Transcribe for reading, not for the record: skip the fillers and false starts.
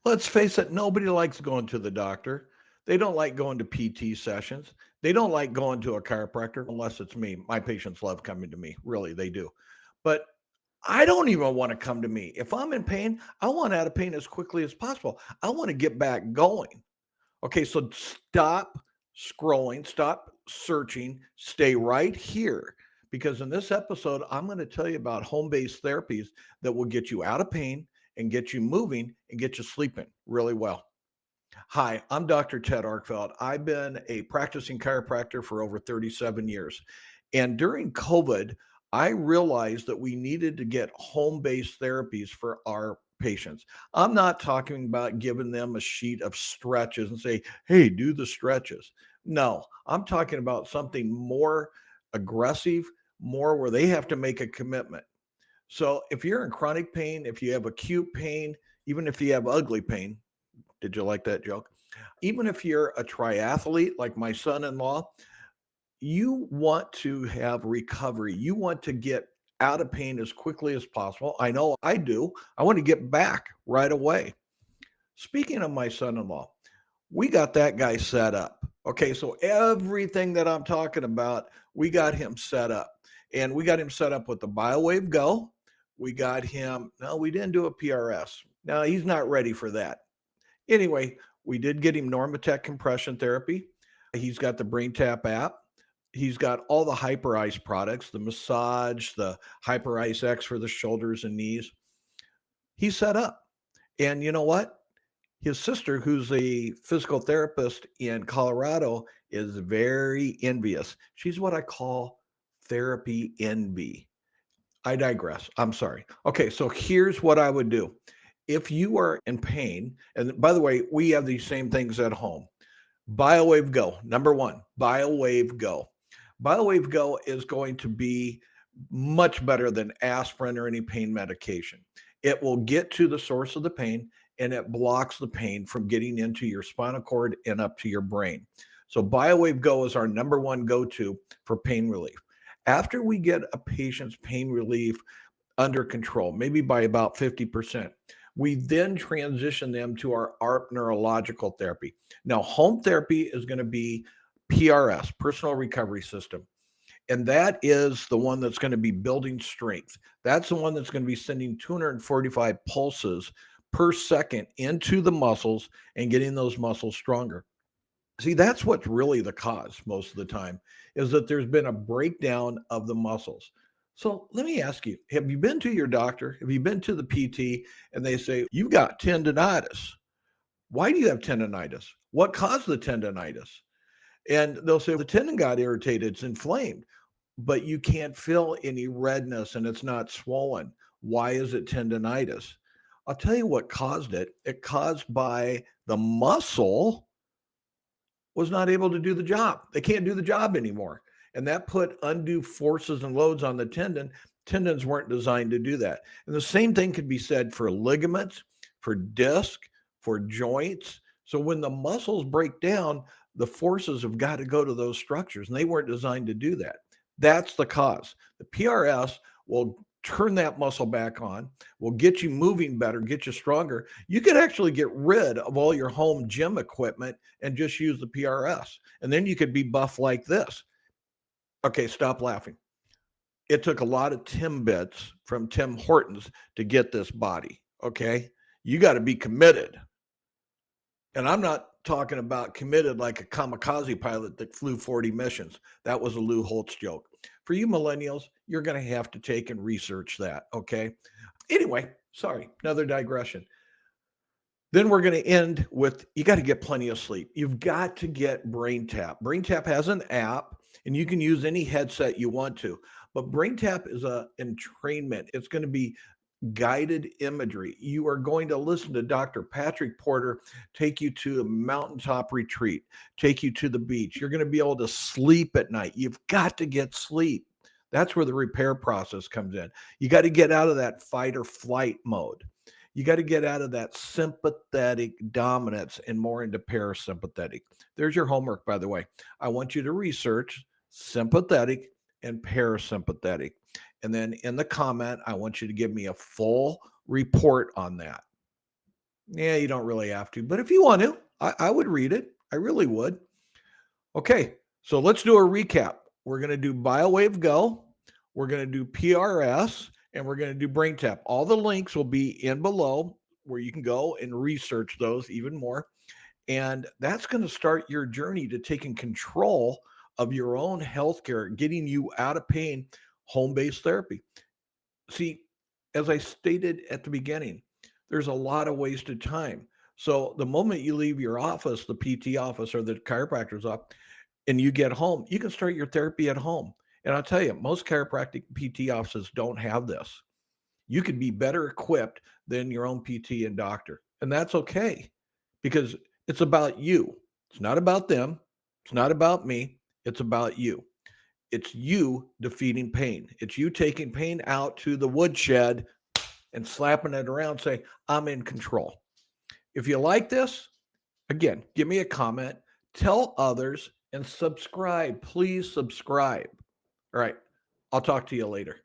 Let's face it, nobody likes going to the doctor. They don't like going to PT sessions. They don't like going to a chiropractor unless it's me. My patients love coming to me. Really, they do. But I don't even want to come to me. If I'm in pain, I want out of pain as quickly as possible. I want to get back going. Okay, so stop scrolling, stop searching, stay right here. Because in this episode, I'm going to tell you about home based therapies that will get you out of pain and get you moving and get you sleeping really well. Hi, I'm Dr. Ted Arfeld. I've been a practicing chiropractor for over 37 years. And during COVID, I realized that we needed to get home based therapies for our patients. I'm not talking about giving them a sheet of stretches and say, hey, do the stretches. No, I'm talking about something more aggressive, more where they have to make a commitment. So if you're in chronic pain, if you have acute pain, even if you have ugly pain, did you like that joke? Even if you're a triathlete like my son in law, you want to have recovery. You want to get out of pain as quickly as possible. I know I do. I want to get back right away. Speaking of my son in law, we got that guy set up. Okay, so everything that I'm talking about, we got him set up. And we got him set up with the Bowave Go. We got him, no, we didn't do a PRS. No, he's not ready for that. Anyway, we did get him Normatec compression therapy. He's got the Brain Tap app. He's got all the Hyper Ice products, the massage, the Hyper Ice X for the shoulders and knees. He's set up. And you know what? His sister, who's a physical therapist in Colorado, is very envious. She's what I call therapy envy. I digress. I'm sorry. Okay, so here's what I would do. If you are in pain, and by the way, we have these same things at home. BioWave Go, number one, BioWave Go. BioWave Go is going to be much better than aspirin or any pain medication. It will get to the source of the pain and it blocks the pain from getting into your spinal cord and up to your brain. So, BioWave Go is our number one go to for pain relief. After we get a patient's pain relief under control, maybe by about 50%. We then transition them to our ARP neurological therapy. Now, home therapy is going to be PRS, personal recovery system. And that is the one that's going to be building strength. That's the one that's going to be sending 245 pulses per second into the muscles and getting those muscles stronger. See, that's what's really the cause most of the time is that there's been a breakdown of the muscles. So let me ask you, have you been to your doctor? Have you been to the PT and they say, you've got tendonitis? Why do you have tendonitis? What caused the tendonitis? And they'll say, the tendon got irritated, it's inflamed, but you can't feel any redness and it's not swollen. Why is it tendonitis? I'll tell you what caused it. It caused by the muscle was not able to do the job. They can't do the job anymore. And that put undue forces and loads on the tendon. Tendons weren't designed to do that. And the same thing could be said for ligaments, for disc, for joints. So when the muscles break down, the forces have got to go to those structures, and they weren't designed to do that. That's the cause. The PRS will turn that muscle back on, will get you moving better, get you stronger. You could actually get rid of all your home gym equipment and just use the PRS. And then you could be buff like this. Okay, stop laughing. It took a lot of Timbits from Tim Hortons to get this body. Okay. You got to be committed. And I'm not talking about committed like a kamikaze pilot that flew 40 missions. That was a Lou Holtz joke. For you millennials, you're going to have to take and research that. Okay. Anyway, sorry, another digression. Then we're going to end with you got to get plenty of sleep. You've got to get Brain Tap. Brain Tap has an app and you can use any headset you want to. But Brain Tap is a entrainment. It's going to be guided imagery. You are going to listen to Dr. Patrick Porter take you to a mountaintop retreat, take you to the beach. You're going to be able to sleep at night. You've got to get sleep. That's where the repair process comes in. You got to get out of that fight or flight mode. You got to get out of that sympathetic dominance and more into parasympathetic. There's your homework, by the way. I want you to research sympathetic and parasympathetic. And then in the comment, I want you to give me a full report on that. Yeah, you don't really have to. But if you want to, I would read it. I really would. Okay, so let's do a recap. We're going to do BioWave Go, we're going to do PRS, and we're going to do Brain Tap. All the links will be in below where you can go and research those even more. And that's going to start your journey to taking control of your own healthcare, getting you out of pain, home based therapy. See, as I stated at the beginning, there's a lot of wasted time. So the moment you leave your office, the PT office or the chiropractor's office, and you get home, you can start your therapy at home. And I'll tell you, most chiropractic PT offices don't have this. You could be better equipped than your own PT and doctor. And that's okay because it's about you. It's not about them. It's not about me. It's about you. It's you defeating pain. It's you taking pain out to the woodshed and slapping it around, saying, I'm in control. If you like this, again, give me a comment, tell others, and subscribe. Please subscribe. All right. I'll talk to you later.